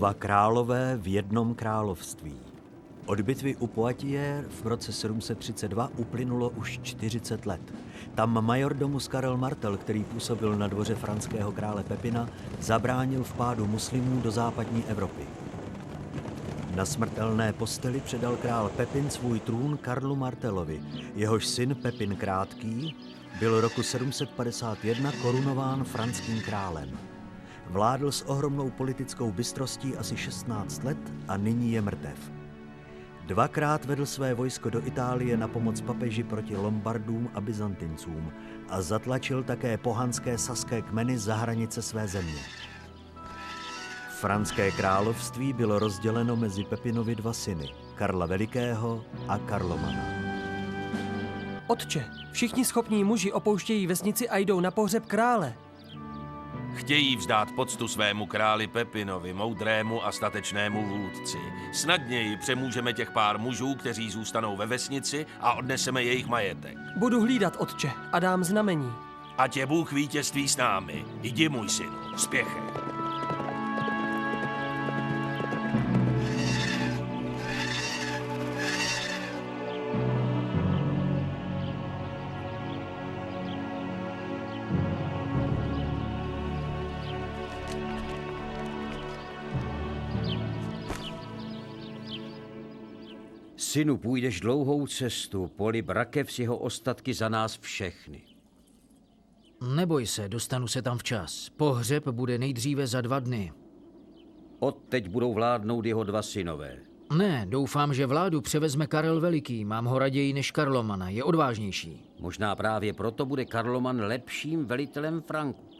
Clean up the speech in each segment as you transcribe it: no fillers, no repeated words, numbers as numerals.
Dva králové v jednom království. Od bitvy u Poitiers v roce 732 uplynulo už 40 let. Tam majordomus Karel Martel, který působil na dvoře franského krále Pepina, zabránil vpádu muslimů do západní Evropy. Na smrtelné posteli předal král Pepin svůj trůn Karlu Martelovi. Jehož syn Pepin Krátký byl roku 751 korunován franským králem. Vládl s ohromnou politickou bystrostí asi 16 let a nyní je mrtev. Dvakrát vedl své vojsko do Itálie na pomoc papeži proti Lombardům a Byzantincům a zatlačil také pohanské saské kmeny za hranice své země. Franské království bylo rozděleno mezi Pepinovi dva syny, Karla Velikého a Karlomana. Otče, všichni schopní muži opouštějí vesnici a jdou na pohřeb krále. Chtějí vzdát poctu svému králi Pepinovi, moudrému a statečnému vůdci. Snadněji přemůžeme těch pár mužů, kteří zůstanou ve vesnici, a odneseme jejich majetek. Budu hlídat, otče, a dám znamení. Ať je Bůh vítězství s námi. Jdi, můj synu, spěchej. Synu, půjdeš dlouhou cestu, polib rakev s jeho ostatky za nás všechny. Neboj se, dostanu se tam včas. Pohřeb bude nejdříve za 2 dny. Odteď budou vládnout jeho dva synové. Ne, doufám, že vládu převezme Karel Veliký. Mám ho raději než Karlomana, je odvážnější. Možná právě proto bude Karloman lepším velitelem Franků.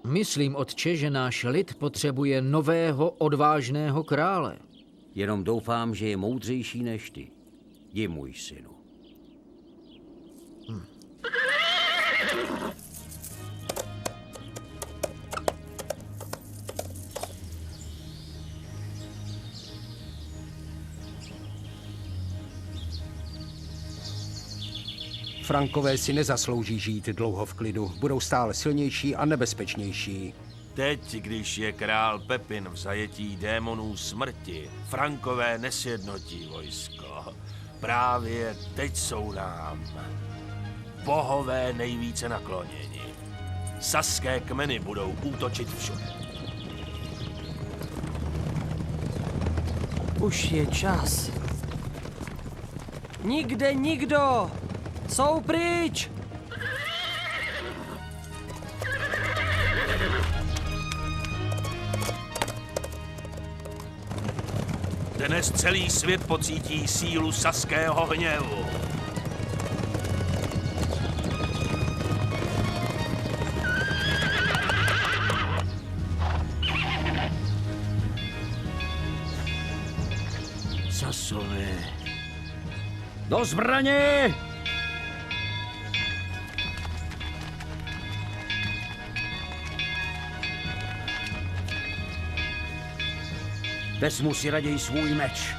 Myslím, otče, že náš lid potřebuje nového, odvážného krále. Jenom doufám, že je moudřejší než ty. Jdi, můj synu. Frankové si nezaslouží žít dlouho v klidu. Budou stále silnější a nebezpečnější. Teď, když je král Pepin v zajetí démonů smrti, Frankové nesjednotí vojsko. Právě teď jsou nám bohové nejvíce nakloněni. Saské kmeny budou útočit všude. Už je čas. Nikde nikdo! Jsou pryč! Dnes celý svět pocítí sílu saského hněvu. Sasové. Do zbraně! Vezmu si raději svůj meč.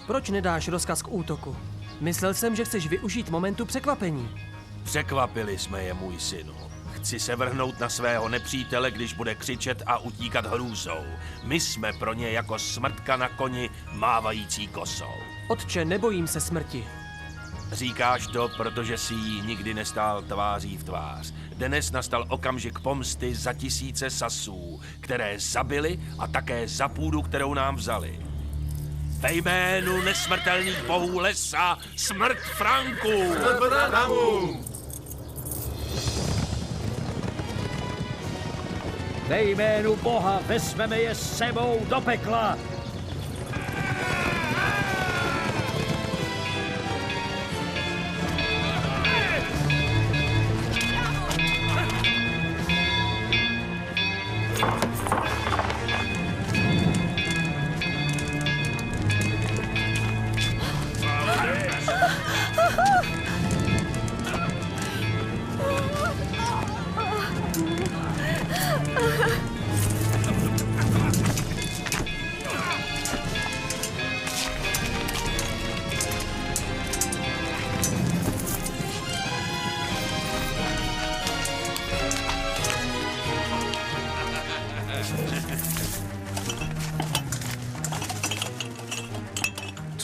Proč nedáš rozkaz k útoku? Myslel jsem, že chceš využít momentu překvapení. Překvapili jsme je, můj synu. Chci se vrhnout na svého nepřítele, když bude křičet a utíkat hrůzou. My jsme pro ně jako smrtka na koni mávající kosou. Otče, nebojím se smrti. Říkáš to, protože si jí nikdy nestál tváří v tvář. Dnes nastal okamžik pomsty za tisíce Sasů, které zabili a také za půdu, kterou nám vzali. Ve jménu nesmrtelných bohů lesa, smrt Franků! Ve jménu Boha vezmeme je s sebou do pekla.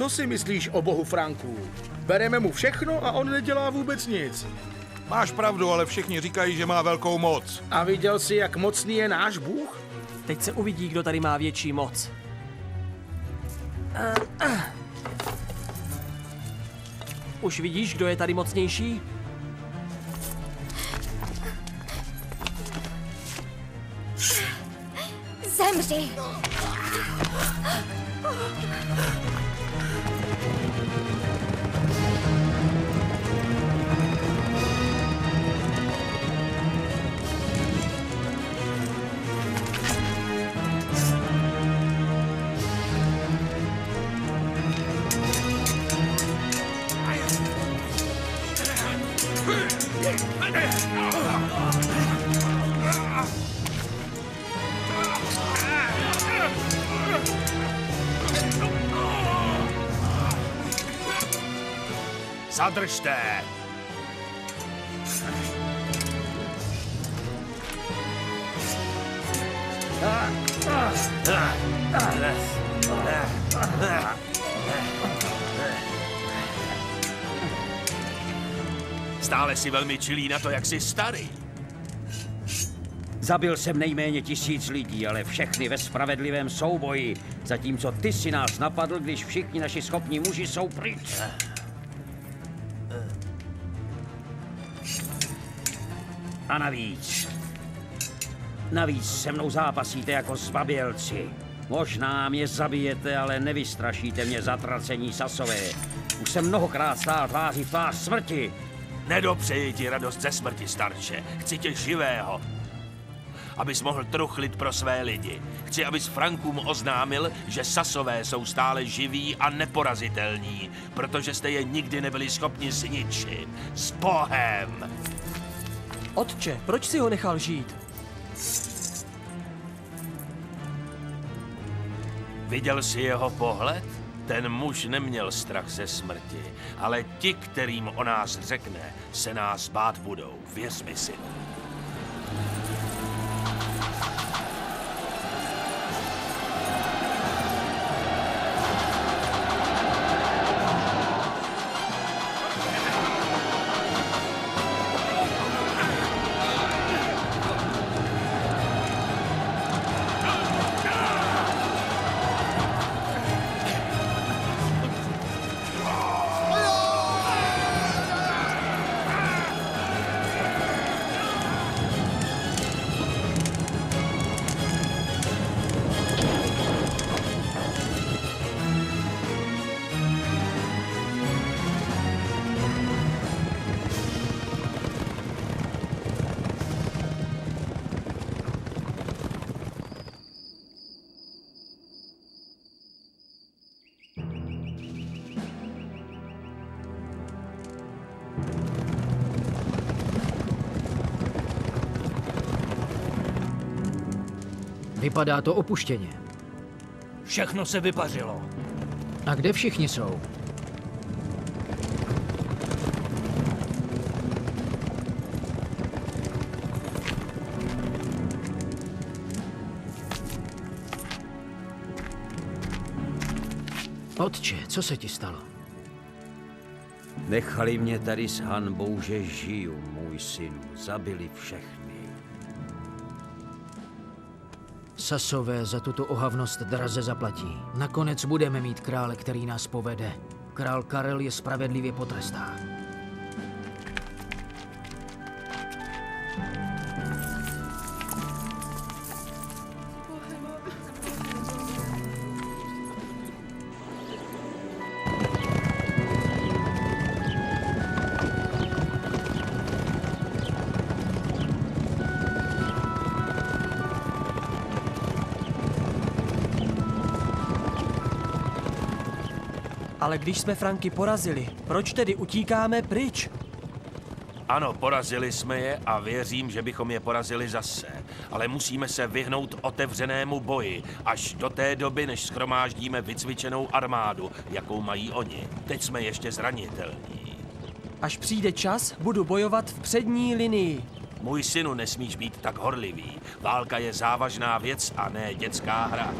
Co si myslíš o bohu Franků? Bereme mu všechno a on nedělá vůbec nic. Máš pravdu, ale všichni říkají, že má velkou moc. A viděl jsi, jak mocný je náš bůh? Teď se uvidí, kdo tady má větší moc. Už vidíš, kdo je tady mocnější? Zemři! Zadržte! Stále si velmi čilý na to, jak jsi starý. Zabil jsem nejméně 1000 lidí, ale všechny ve spravedlivém souboji, zatímco ty si nás napadl, když všichni naši schopní muži jsou pryč. A navíc se mnou zápasíte jako zbabělci. Možná mě zabijete, ale nevystrašíte mě zatracení Sasové. Už jsem mnohokrát stál tváří v tvář smrti. Nedopřeji ti radost ze smrti, starče. Chci tě živého, abys mohl truchlit pro své lidi. Chci, abys Frankům oznámil, že Sasové jsou stále živí a neporazitelní, protože jste je nikdy nebyli schopni zničit. S Bohem! Otče, proč si ho nechal žít? Viděl jsi jeho pohled? Ten muž neměl strach ze smrti, ale ti, kterým o nás řekne, se nás bát budou. Věř mi, synu. Vypadá to opuštěně. Všechno se vypařilo. A kde všichni jsou? Otče, co se ti stalo? Nechali mě tady s hanbou, že žiju, můj synu. Zabili všechny. Sasové za tuto ohavnost draze zaplatí. Nakonec budeme mít krále, který nás povede. Král Karel je spravedlivě potrestá. Ale když jsme Franky porazili, proč tedy utíkáme pryč? Ano, porazili jsme je a věřím, že bychom je porazili zase. Ale musíme se vyhnout otevřenému boji, až do té doby, než shromáždíme vycvičenou armádu, jakou mají oni. Teď jsme ještě zranitelní. Až přijde čas, budu bojovat v přední linii. Můj synu, nesmíš být tak horlivý. Válka je závažná věc a ne dětská hra.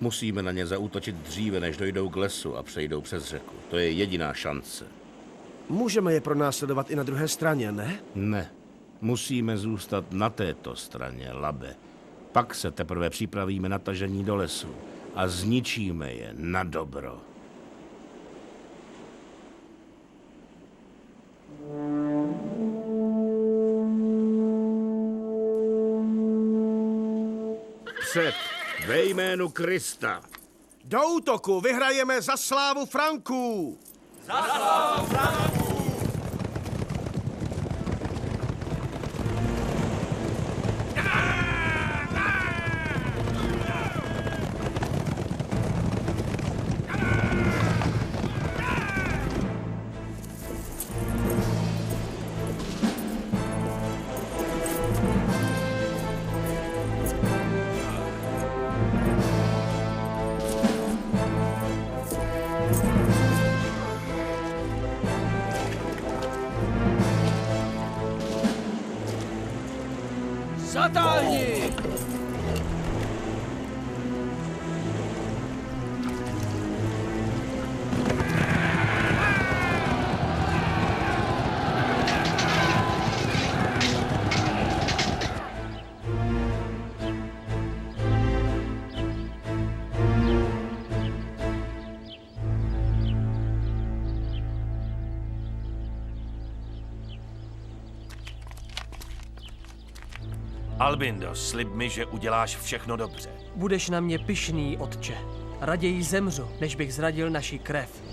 Musíme na ně zaútočit dříve, než dojdou k lesu a přejdou přes řeku. To je jediná šance. Můžeme je pronásledovat i na druhé straně, ne? Ne. Musíme zůstat na této straně, Labe. Pak se teprve připravíme na tažení do lesu a zničíme je na dobro. Před, ve jménu Krista. Do útoku, vyhrajeme za slávu Franků! Zatáhni! Albindo, slib mi, že uděláš všechno dobře. Budeš na mě pyšný, otče. Raději zemřu, než bych zradil naši krev.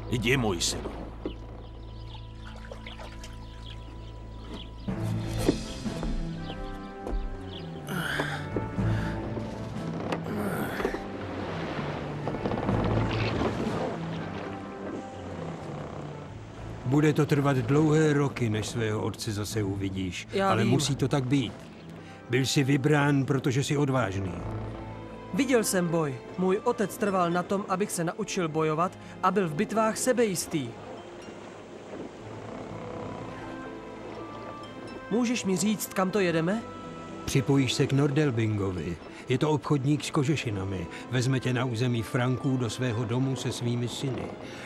Jdi, můj synu. Bude to trvat dlouhé roky, než svého otce zase uvidíš. Ale vím. musí to tak být. Byl jsi vybrán, protože jsi odvážný. Viděl jsem boj. Můj otec trval na tom, abych se naučil bojovat a byl v bitvách sebejistý. Můžeš mi říct, kam to jedeme? Připojíš se k Nordelbingovi. Je to obchodník s kožešinami. Vezme tě na území Franků do svého domu se svými syny.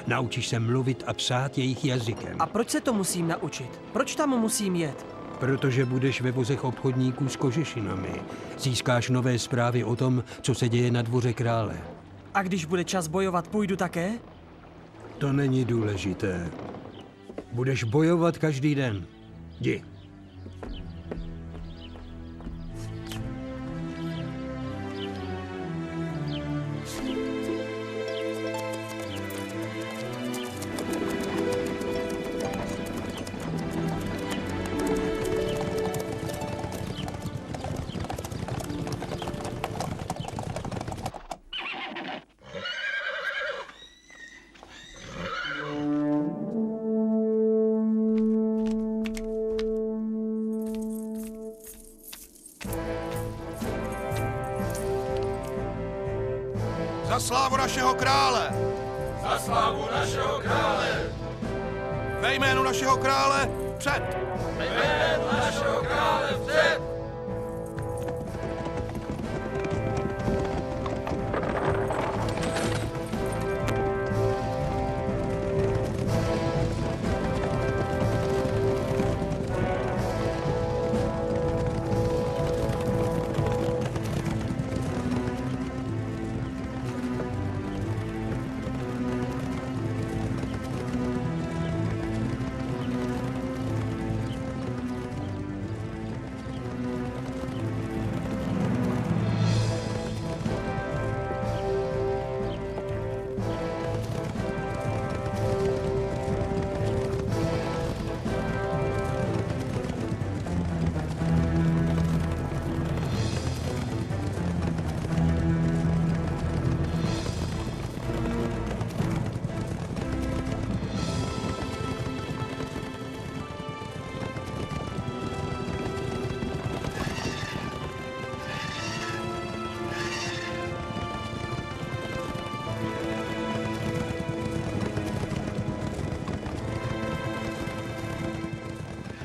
Naučíš se mluvit a psát jejich jazykem. A proč se to musím naučit? Proč tam musím jet? Protože budeš ve vozech obchodníků s kožešinami. Získáš nové zprávy o tom, co se děje na dvoře krále. A když bude čas bojovat, půjdu také? To není důležité. Budeš bojovat každý den. Jdi. Za slávu našeho krále! Za slávu našeho krále! Ve jménu našeho krále před! Ve jménu našeho krále před!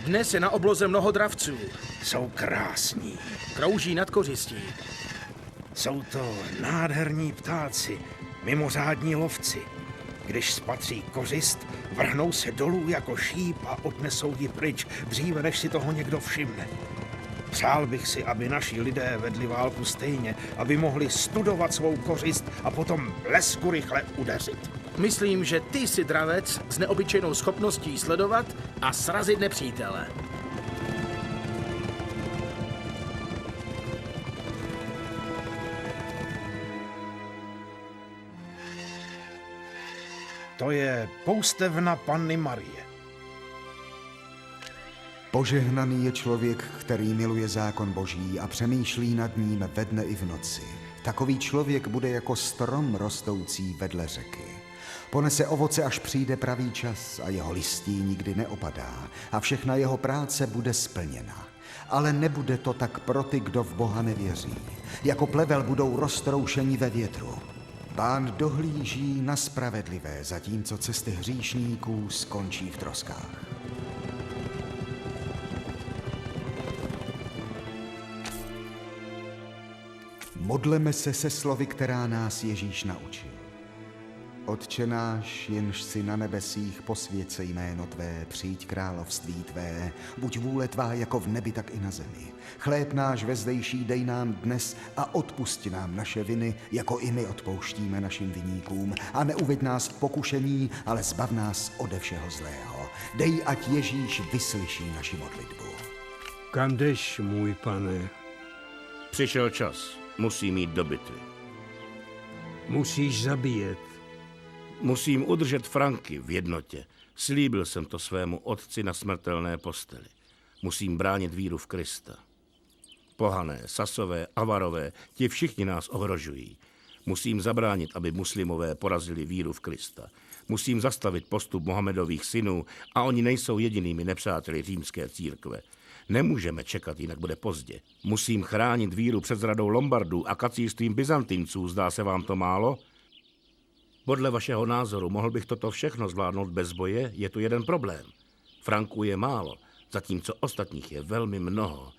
Dnes je na obloze mnoho dravců. Jsou krásní. Krouží nad kořistí. Jsou to nádherní ptáci, mimořádní lovci. Když spatří kořist, vrhnou se dolů jako šíp a odnesou ji pryč, dříve než si toho někdo všimne. Přál bych si, aby naši lidé vedli válku stejně, aby mohli studovat svou kořist a potom blesku rychle udeřit. Myslím, že ty jsi dravec s neobyčejnou schopností sledovat a srazit nepřítele. To je poustevna Panny Marie. Požehnaný je člověk, který miluje zákon Boží a přemýšlí nad ním ve dne i v noci. Takový člověk bude jako strom rostoucí vedle řeky. Ponese ovoce, až přijde pravý čas a jeho listí nikdy neopadá a všechna jeho práce bude splněna. Ale nebude to tak pro ty, kdo v Boha nevěří. Jako plevel budou roztroušeni ve větru. Pán dohlíží na spravedlivé, zatímco cesty hříšníků skončí v troskách. Modleme se slovy, která nás Ježíš naučil. Otče náš, jenž si na nebesích, posvěť se jméno tvé, přijď království tvé, buď vůle tvá jako v nebi, tak i na zemi. Chléb náš vezdejší dej nám dnes a odpusť nám naše viny, jako i my odpouštíme našim viníkům. A neuveď nás v pokušení, ale zbav nás ode všeho zlého. Dej, ať Ježíš vyslyší naši modlitbu. Kam jdeš, můj pane? Přišel čas. Musím jít do bitvy. Musíš zabíjet. Musím udržet Franky v jednotě. Slíbil jsem to svému otci na smrtelné posteli. Musím bránit víru v Krista. Pohané, Sasové, Avarové, ti všichni nás ohrožují. Musím zabránit, aby muslimové porazili víru v Krista. Musím zastavit postup Mohamedových synů a oni nejsou jedinými nepřáteli římské církve. Nemůžeme čekat, jinak bude pozdě. Musím chránit víru před zradou Lombardů a kacířstvím Byzantinců. Zdá se vám to málo? Podle vašeho názoru mohl bych toto všechno zvládnout bez boje? Je tu jeden problém. Franků je málo, zatímco ostatních je velmi mnoho.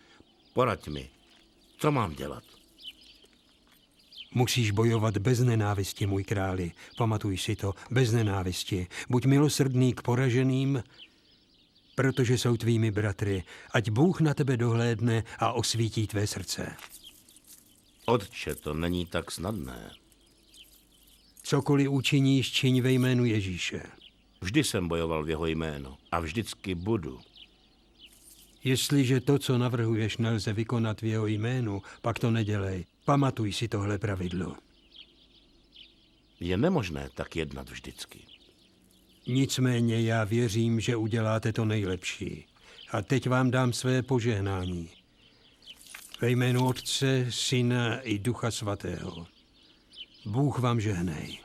Poraď mi, co mám dělat? Musíš bojovat bez nenávisti, můj králi. Pamatuj si to, bez nenávisti. Buď milosrdný k poraženým, protože jsou tvými bratry. Ať Bůh na tebe dohlédne a osvítí tvé srdce. Otče, to není tak snadné. Cokoliv učiníš, čiň ve jménu Ježíše. Vždy jsem bojoval v jeho jménu a vždycky budu. Jestliže to, co navrhuješ, nelze vykonat v jeho jménu, pak to nedělej. Pamatuj si tohle pravidlo. Je nemožné tak jednat vždycky. Nicméně já věřím, že uděláte to nejlepší. A teď vám dám své požehnání. Ve jménu Otce, Syna i Ducha Svatého. Bůh vám žehnej.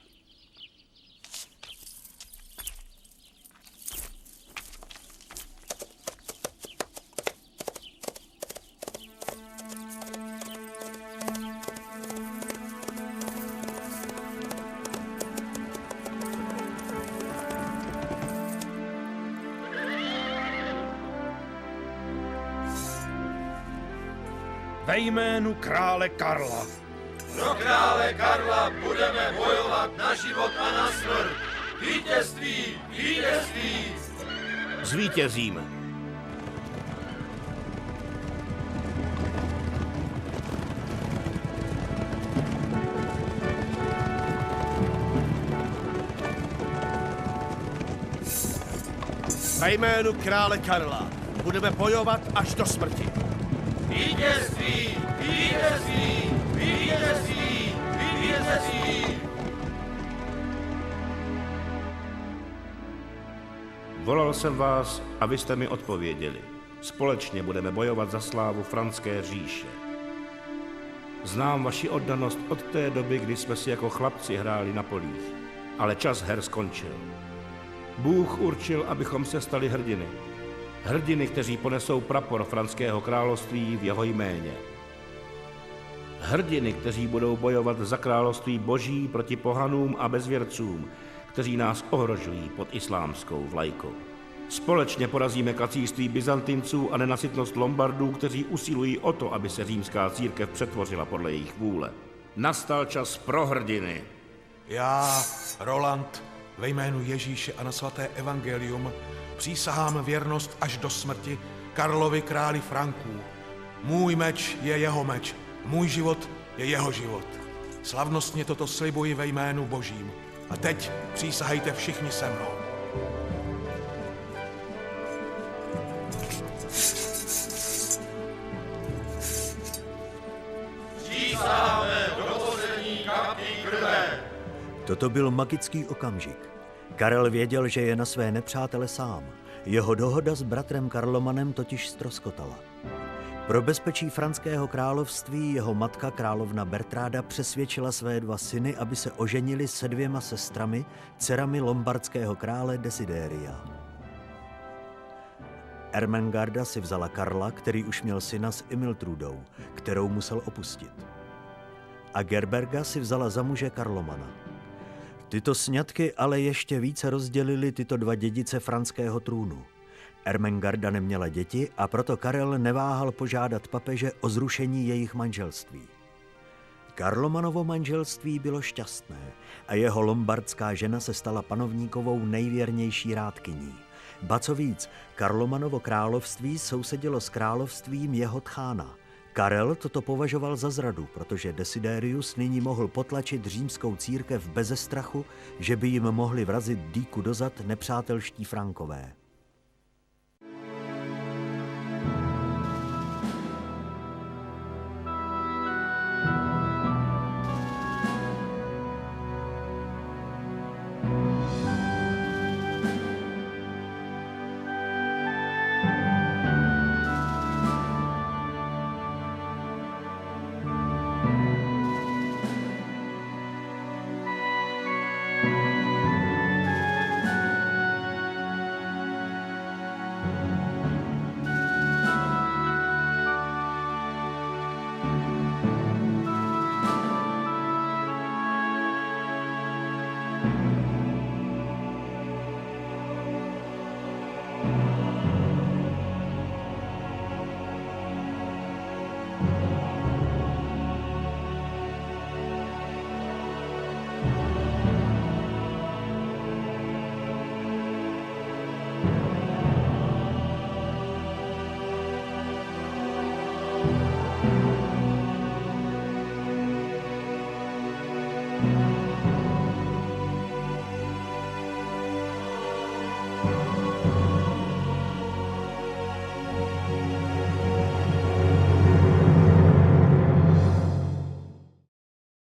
Ve jménu krále Karla. Pro krále Karla budeme bojovat na život a na smrt. Vítězství, vítězství! Zvítězíme. Ve jménu krále Karla budeme bojovat až do smrti. Vítězství, vítězství, vítězství, vítězství! Volal jsem vás a vy jste mi odpověděli. Společně budeme bojovat za slávu Franské říše. Znám vaši oddanost od té doby, kdy jsme si jako chlapci hráli na polích. Ale čas her skončil. Bůh určil, abychom se stali hrdiny. Hrdiny, kteří ponesou prapor Franského království v jeho jméně. Hrdiny, kteří budou bojovat za království Boží proti pohanům a bezvěrcům, kteří nás ohrožují pod islámskou vlajkou. Společně porazíme kacířství Byzantinců a nenasytnost Lombardů, kteří usilují o to, aby se římská církev přetvořila podle jejich vůle. Nastal čas pro hrdiny. Já, Roland, ve jménu Ježíše a na svaté evangelium, přísahám věrnost až do smrti Karlovi králi Franků. Můj meč je jeho meč, můj život je jeho život. Slavnostně toto slibuji ve jménu Božím. A teď přísahejte všichni se mnou. Přísáháme do poslední kapky krve. Toto byl magický okamžik. Karel věděl, že je na své nepřátele sám. Jeho dohoda s bratrem Karlomanem totiž ztroskotala. Pro bezpečí franského království jeho matka královna Bertráda přesvědčila své 2 syny, aby se oženili se 2 sestrami, dcerami lombardského krále Desidéria. Ermengarda si vzala Karla, který už měl syna s Imiltrudou, kterou musel opustit. A Gerberga si vzala za muže Karlomana. Tyto sňatky ale ještě více rozdělily tyto 2 dědice franského trůnu. Ermengarda neměla děti a proto Karel neváhal požádat papeže o zrušení jejich manželství. Karlomanovo manželství bylo šťastné a jeho lombardská žena se stala panovníkovou nejvěrnější rádkyní. Ba co víc, Karlomanovo království sousedilo s královstvím jeho tchána. Karel toto považoval za zradu, protože Desiderius nyní mohl potlačit římskou církev beze strachu, že by jim mohli vrazit dýku dozad nepřátelští Frankové.